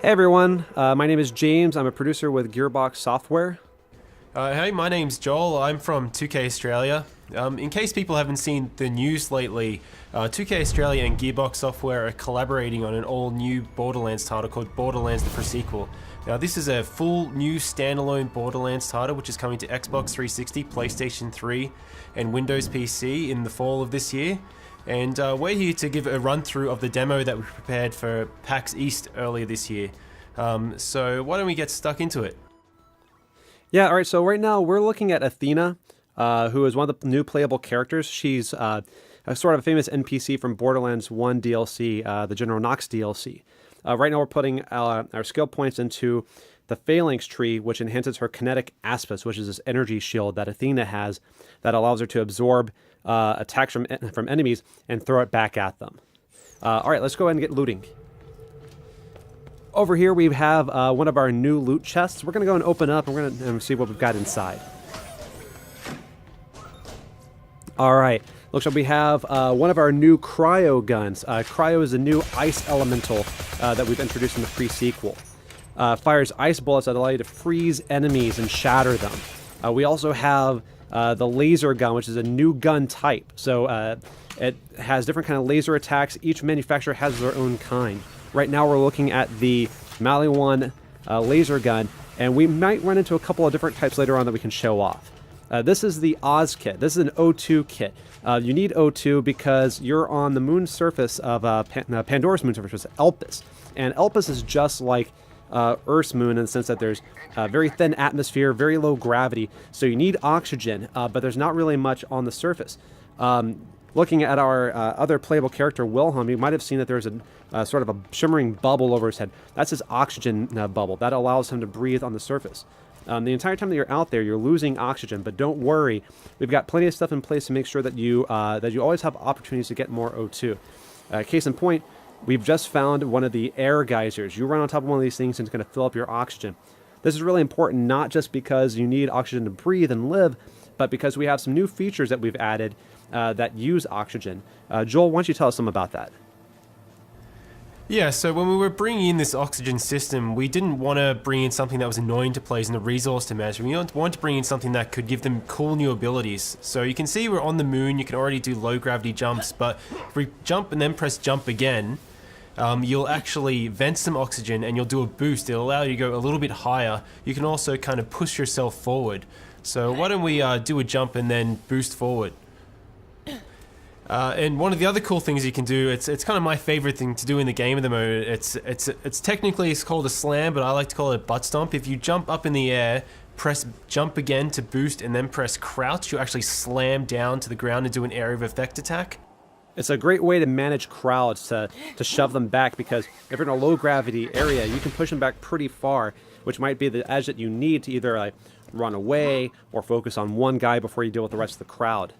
Hey everyone, my name is James. I'm a producer with Gearbox Software. Hey, my name's Joel. I'm from 2K Australia. In case people haven't seen the news lately, 2K Australia and Gearbox Software are collaborating on an all-new Borderlands title called Borderlands: The Pre-Sequel. Now, this is a full new standalone Borderlands title which is coming to Xbox 360, PlayStation 3, and Windows PC in the fall of this year. And we're here to give a run-through of the demo that we prepared for PAX East earlier this year. So why don't we get stuck into it? Yeah, all right, so right now we're looking at Athena, who is one of the new playable characters. She's a sort of a famous NPC from Borderlands 1 DLC, the General Knox DLC. Right now we're putting our skill points into the Phalanx tree, which enhances her kinetic aspects, which is this energy shield that Athena has that allows her to absorb attacks from enemies and throw it back at them. All right, let's go ahead and get looting. Over here we have one of our new loot chests. We're going to go and open up and we're going to see what we've got inside. All right, looks like we have one of our new cryo guns. Cryo is a new ice elemental that we've introduced in the pre-sequel. Fires ice bullets that allow you to freeze enemies and shatter them. We also have the laser gun, which is a new gun type. So it has different kind of laser attacks. Each manufacturer has their own kind. Right now we're looking at the Maliwan laser gun, and we might run into a couple of different types later on that we can show off. This is the Oz kit. This is an O2 kit. You need O2 because you're on the moon surface of Pandora's moon surface, which is Elpis. And Elpis is just like Earth's moon in the sense that there's a very thin atmosphere, very low gravity, so you need oxygen, but there's not really much on the surface. Looking at our other playable character, Wilhelm, you might have seen that there's a sort of a shimmering bubble over his head. That's his oxygen bubble. That allows him to breathe on the surface. The entire time that you're out there, you're losing oxygen, but don't worry. We've got plenty of stuff in place to make sure that you always have opportunities to get more O2. Case in point, we've just found one of the air geysers. You run on top of one of these things and it's going to fill up your oxygen. This is really important, not just because you need oxygen to breathe and live, but because we have some new features that we've added that use oxygen. Joel, why don't you tell us some about that? Yeah, so when we were bringing in this oxygen system, we didn't want to bring in something that was annoying to players and a resource to manage. We wanted to bring in something that could give them cool new abilities. So you can see we're on the moon, you can already do low gravity jumps, but if we jump and then press jump again, you'll actually vent some oxygen and you'll do a boost. It'll allow you to go a little bit higher. You can also kind of push yourself forward. So why don't we do a jump and then boost forward? And one of the other cool things you can do, it's kind of my favorite thing to do in the game at the moment. It's technically called a slam, but I like to call it a butt stomp. If you jump up in the air, press jump again to boost, and then press crouch, you actually slam down to the ground and do an area of effect attack. It's a great way to manage crowds, to shove them back, because if you're in a low gravity area, you can push them back pretty far, which might be the edge that you need to either run away or focus on one guy before you deal with the rest of the crowd.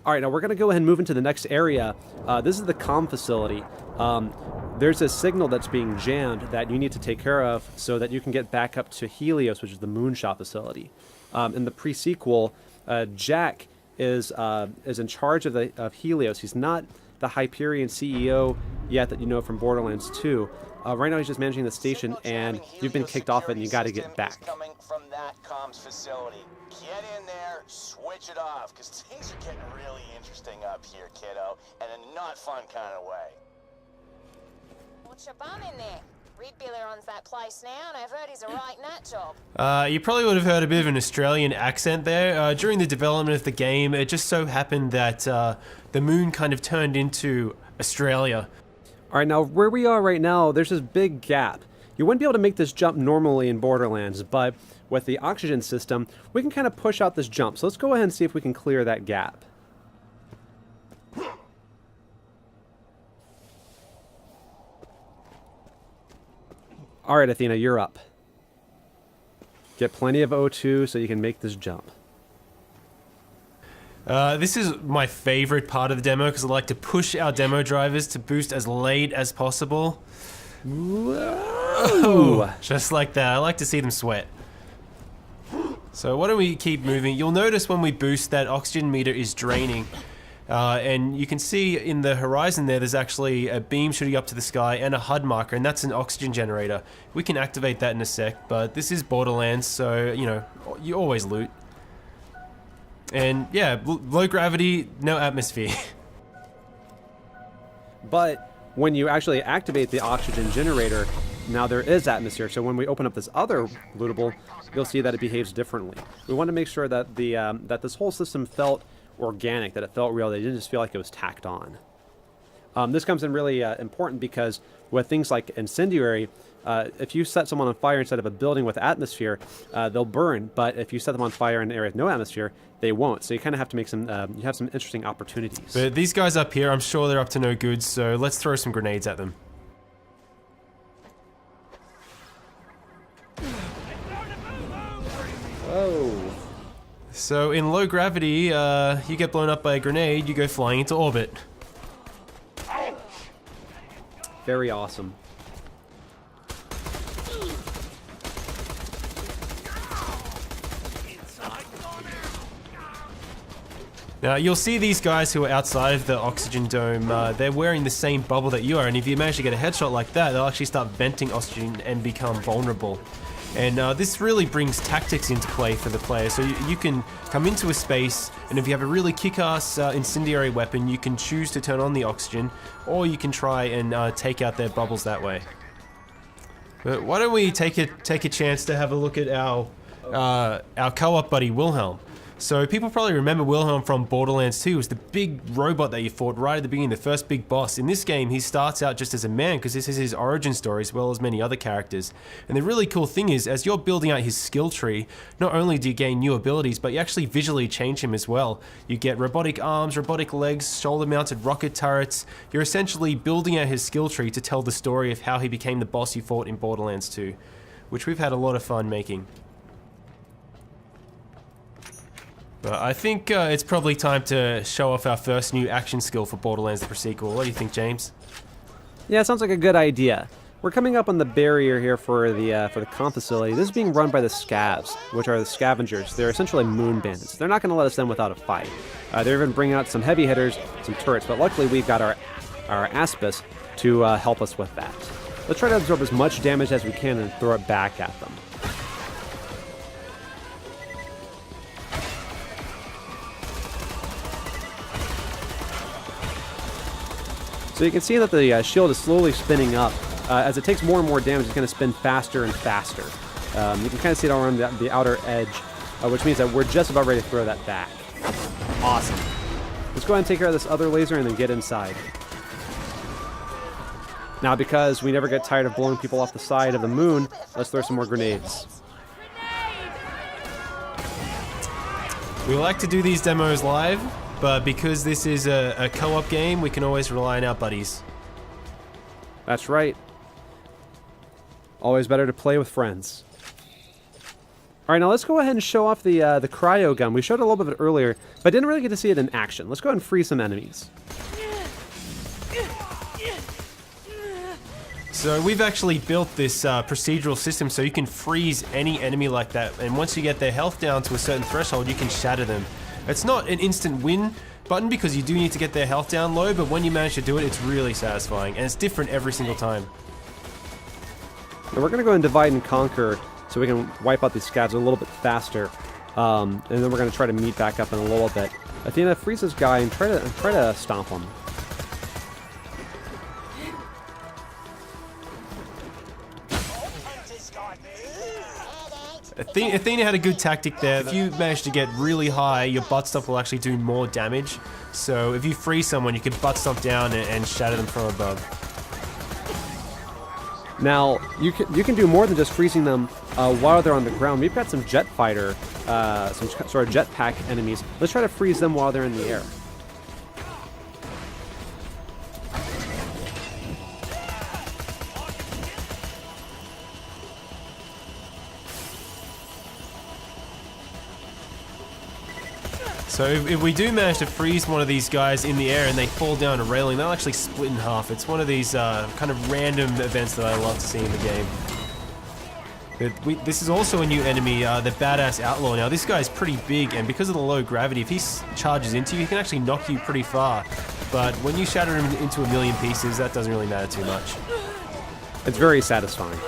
All right, now we're going to go ahead and move into the next area. This is the comm facility. There's a signal that's being jammed that you need to take care of so that you can get back up to Helios, which is the moonshot facility. In the pre-sequel, Jack is in charge of Helios. He's not the Hyperion CEO yet that you know from Borderlands 2. Right now he's just managing the station, and you've been kicked off it, and you got to get back. Coming from that comms facility. Get in there, switch it off, because things are getting really interesting up here, kiddo, in a not fun kind of way. What's your bum in there? Reed Biller owns that place now, and I've heard he's a right nut job. You probably would have heard a bit of an Australian accent there. During the development of the game, it just so happened that the moon kind of turned into Australia. All right, now where we are right now, there's this big gap. You wouldn't be able to make this jump normally in Borderlands, but with the oxygen system, we can kind of push out this jump. So let's go ahead and see if we can clear that gap. All right, Athena, you're up. Get plenty of O2 so you can make this jump. This is my favorite part of the demo because I like to push our demo drivers to boost as late as possible. Whoa. Just like that. I like to see them sweat. So why don't we keep moving? You'll notice when we boost that oxygen meter is draining. And you can see in the horizon there's actually a beam shooting up to the sky and a HUD marker, and that's an oxygen generator. We can activate that in a sec, but this is Borderlands, so, you know, you always loot. And yeah, low gravity, no atmosphere. But when you actually activate the oxygen generator, now there is atmosphere. So when we open up this other lootable, you'll see that it behaves differently. We want to make sure that that this whole system felt organic, that it felt real, that it didn't just feel like it was tacked on. This comes in really important because with things like incendiary, if you set someone on fire instead of a building with atmosphere, they'll burn. But if you set them on fire in an area with no atmosphere, they won't. So you kind of have to make some, you have some interesting opportunities. But these guys up here, I'm sure they're up to no good, so let's throw some grenades at them. Oh. So in low gravity, you get blown up by a grenade, you go flying into orbit. Very awesome. Now you'll see these guys who are outside of the oxygen dome, they're wearing the same bubble that you are, and if you manage to get a headshot like that, they'll actually start venting oxygen and become vulnerable. And this really brings tactics into play for the player, so you can come into a space, and if you have a really kick-ass incendiary weapon, you can choose to turn on the oxygen, or you can try and take out their bubbles that way. But why don't we take a chance to have a look at our co-op buddy Wilhelm. So people probably remember Wilhelm from Borderlands 2. It was the big robot that you fought right at the beginning, the first big boss. In this game, he starts out just as a man because this is his origin story as well as many other characters. And the really cool thing is, as you're building out his skill tree, not only do you gain new abilities, but you actually visually change him as well. You get robotic arms, robotic legs, shoulder-mounted rocket turrets. You're essentially building out his skill tree to tell the story of how he became the boss you fought in Borderlands 2, which we've had a lot of fun making. But I think it's probably time to show off our first new action skill for Borderlands the Pre-Sequel. What do you think, James? Yeah, it sounds like a good idea. We're coming up on the barrier here for the comp facility. This is being run by the Scavs, which are the scavengers. They're essentially moon bandits. They're not going to let us in without a fight. They're even bringing out some heavy hitters, some turrets, but luckily we've got our Aspis to help us with that. Let's try to absorb as much damage as we can and throw it back at them. So you can see that the shield is slowly spinning up. As it takes more and more damage, it's going to spin faster and faster. You can kind of see it all around the outer edge, which means that we're just about ready to throw that back. Awesome. Let's go ahead and take care of this other laser and then get inside. Now, because we never get tired of blowing people off the side of the moon, let's throw some more grenades. We like to do these demos live, but because this is a co-op game, we can always rely on our buddies. That's right. Always better to play with friends. All right, now let's go ahead and show off the cryo gun. We showed a little bit of it earlier, but didn't really get to see it in action. Let's go ahead and free some enemies. So we've actually built this procedural system so you can freeze any enemy like that, and once you get their health down to a certain threshold, you can shatter them. It's not an instant win button because you do need to get their health down low, but when you manage to do it, it's really satisfying, and it's different every single time. Now we're going to go and divide and conquer so we can wipe out these scavs a little bit faster, and then we're going to try to meet back up in a little bit. Athena, freeze this guy and try to stomp him. Athena had a good tactic there. If you manage to get really high, your butt stomp will actually do more damage. So if you freeze someone, you can butt stomp down and shatter them from above. Now, you can do more than just freezing them while they're on the ground. We've got some jet fighter, some sort of jetpack enemies. Let's try to freeze them while they're in the air. So if we do manage to freeze one of these guys in the air and they fall down a railing, they'll actually split in half. It's one of these kind of random events that I love to see in the game. This is also a new enemy, the Badass Outlaw. Now, this guy's pretty big, and because of the low gravity, if he charges into you, he can actually knock you pretty far. But when you shatter him into a million pieces, that doesn't really matter too much. It's very satisfying.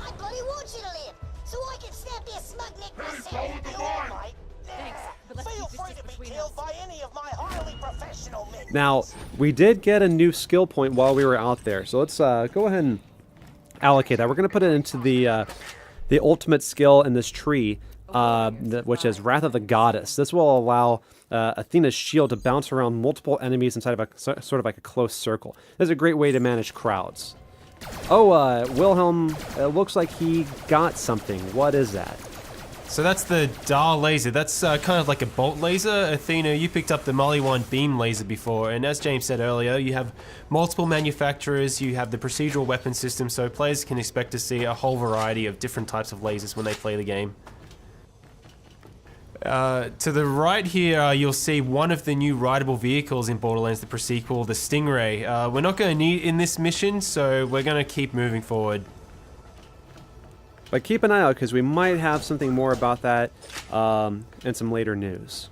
I bloody want you to live, so I can snap your smug neck myself. Thanks, but let's Feel keep this free just to be between killed us. by any of my highly professional men. Now, we did get a new skill point while we were out there, so let's go ahead and allocate that. We're going to put it into the ultimate skill in this tree, which is Wrath of the Goddess. This will allow Athena's shield to bounce around multiple enemies inside of a sort of like a close circle. This is a great way to manage crowds. Oh, Wilhelm, it looks like he got something. What is that? So that's the Dar laser. That's kind of like a bolt laser. Athena, you picked up the Maliwan beam laser before, and as James said earlier, you have multiple manufacturers, you have the procedural weapon system, so players can expect to see a whole variety of different types of lasers when they play the game. To the right here, you'll see one of the new rideable vehicles in Borderlands, the pre-sequel, the Stingray. We're not going to need it in this mission, so we're going to keep moving forward. But keep an eye out, because we might have something more about that in some later news.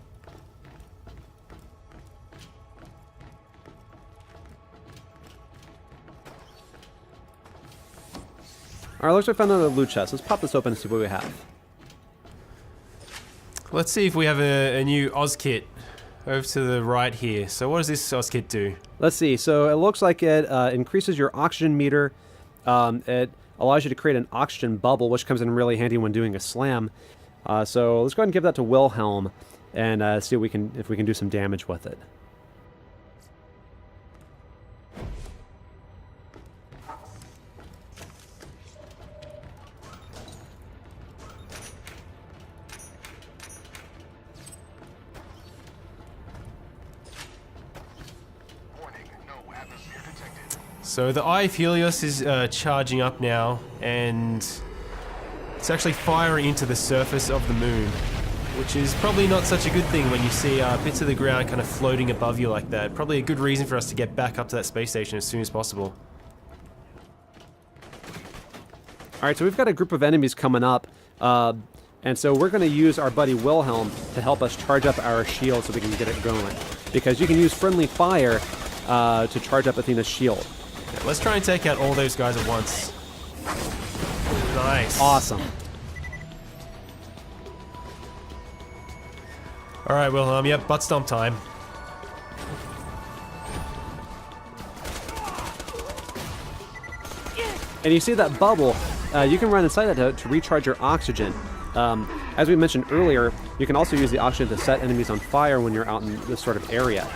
Alright, looks like we found another loot chest. Let's pop this open and see what we have. Let's see if we have a new Oz kit over to the right here. So what does this Oz kit do? Let's see. So it looks like it increases your oxygen meter. It allows you to create an oxygen bubble, which comes in really handy when doing a slam. So let's go ahead and give that to Wilhelm and see if we can do some damage with it. So the Eye of Helios is charging up now, and it's actually firing into the surface of the moon, which is probably not such a good thing when you see bits of the ground kind of floating above you like that. Probably a good reason for us to get back up to that space station as soon as possible. Alright, so we've got a group of enemies coming up, and so we're going to use our buddy Wilhelm to help us charge up our shield so we can get it going. Because you can use friendly fire to charge up Athena's shield. Yeah, let's try and take out all those guys at once. Nice. Awesome. Alright, Wilhelm, yep, butt stomp time. And you see that bubble, you can run inside that to recharge your oxygen. As we mentioned earlier, you can also use the oxygen to set enemies on fire when you're out in this sort of area.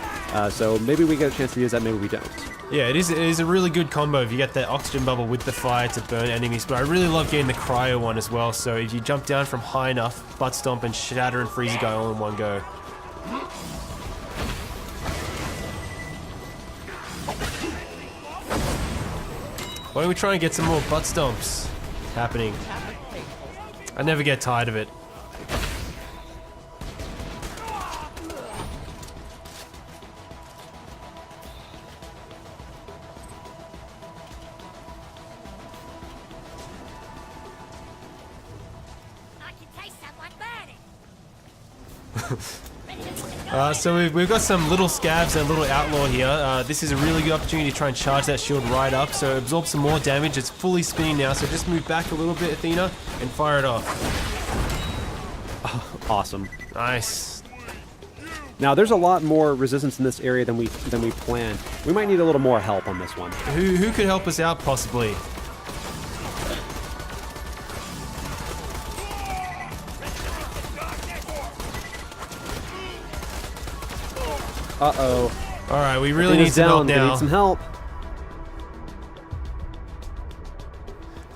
So maybe we get a chance to use that, maybe we don't. Yeah, it is a really good combo if you get that oxygen bubble with the fire to burn enemies, but I really love getting the cryo one as well, so if you jump down from high enough, butt stomp and shatter and freeze a guy all in one go. Why don't we try and get some more butt stomps happening? I never get tired of it. I can taste someone burning. So we've got some little scabs and a little outlaw here. This is a really good opportunity to try and charge that shield right up, so absorb some more damage. It's fully spinning now, so just move back a little bit, Athena, and fire it off. Awesome. Nice. Now there's a lot more resistance in this area than we planned. We might need a little more help on this one. Who could help us out, possibly? Uh-oh. Alright, we really need some help We now. need some help.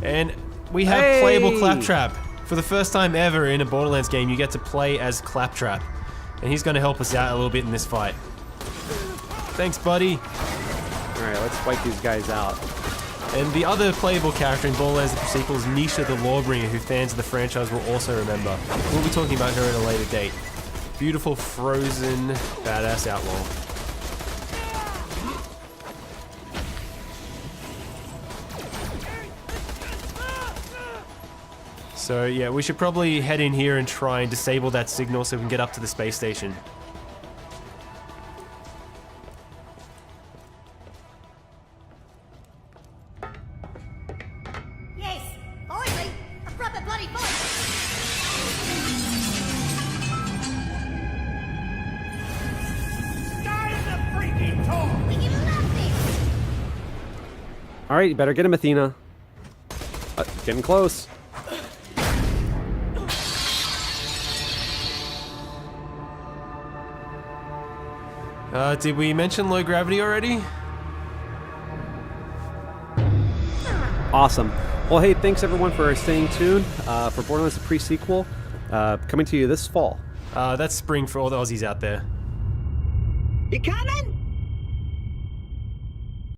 And we have playable Claptrap. For the first time ever in a Borderlands game, you get to play as Claptrap. And he's going to help us out a little bit in this fight. Thanks, buddy. Alright, let's wipe these guys out. And the other playable character in Borderlands the sequel is Nisha the Lawbringer, who fans of the franchise will also remember. We'll be talking about her at a later date. Beautiful, frozen, badass outlaw. So yeah, we should probably head in here and try and disable that signal so we can get up to the space station. Yes, finally, a proper bloody fight. We can love this. All right, you better get him, Athena. Getting close. Did we mention low gravity already? Awesome. Well, hey, thanks everyone for staying tuned for Borderlands the pre-sequel, coming to you this fall. That's spring for all the Aussies out there. You coming?